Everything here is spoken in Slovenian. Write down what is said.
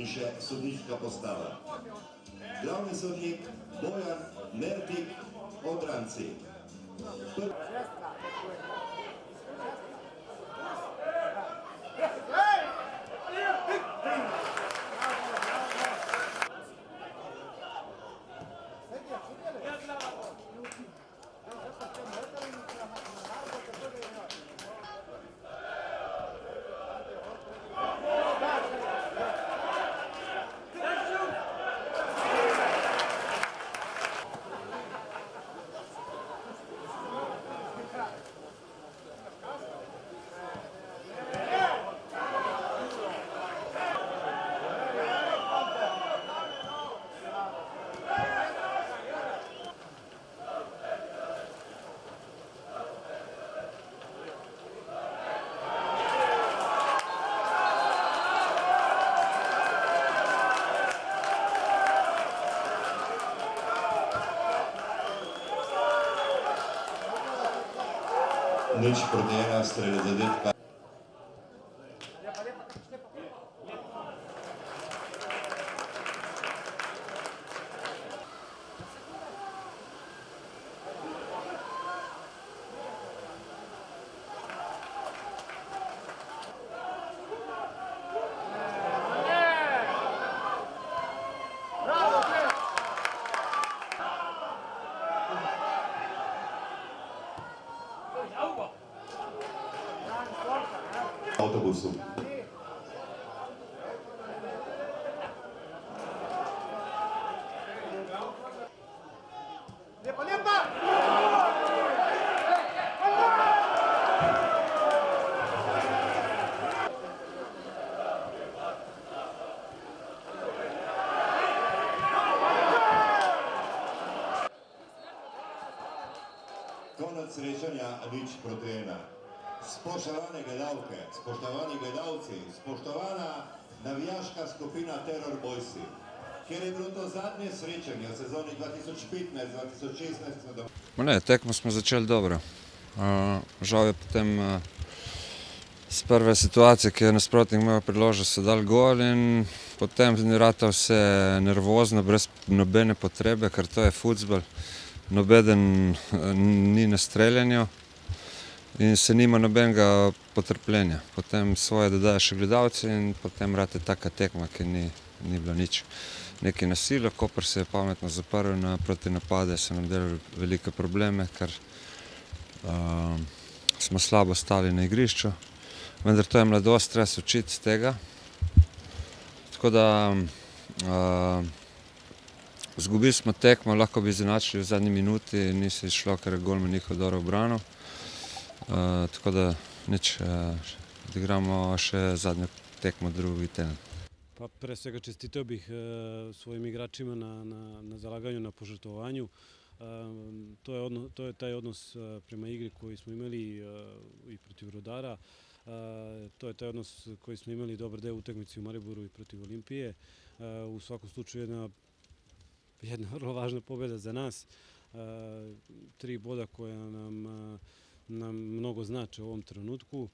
še sodniška postava. Glavni sodnik Bojan Mertik, Odranci. Nič proti 1 strelja zadetka. Autobusu. Konec srečanja, nič proti 1. Spoštovane gledalke, spoštovani gledalci, spoštovana navijaška skupina Terror Boysi, ker je bilo to zadnje srečanje v sezoni 2015-2016. Tekmo smo začeli dobro. Žal je potem z prve situacije, ki je nasprotnik imel priložil, so dali gol in potem ni ratal vse nervozno, brez nobene potrebe, ker to je fuzbal. Nobeden ni na streljanju. In se nima nobenega potrpljenja. Potem svoje dodajo še gledalci in potem rate taka tekma, ki ni bilo nič. Neki nasilje, Koper se je pametno zaprl na protinapade, so nam delali velike probleme, ker smo slabo stali na igrišču. Vendar to je mladost, treba se učiti z tega. Tako da izgubili smo tekmo, lahko bi izenačili v zadnji minuti, ni se izšlo, ker je golman njihov dobro obranil. Tako da nič, odigramo še zadnjo tekmo drugi teden. Pa pre svega čestitao bih svojim igračima na zalaganju, na požrtvovanju. To je taj odnos prema igri koji smo imali i protiv Rudara. To je taj odnos koji smo imali dobar deo utakmice u Mariboru i protiv Olimpije. U svakom slučaju jedna vrlo važna pobjeda za nas. 3 boda koja nam mnogo znače u ovom trenutku.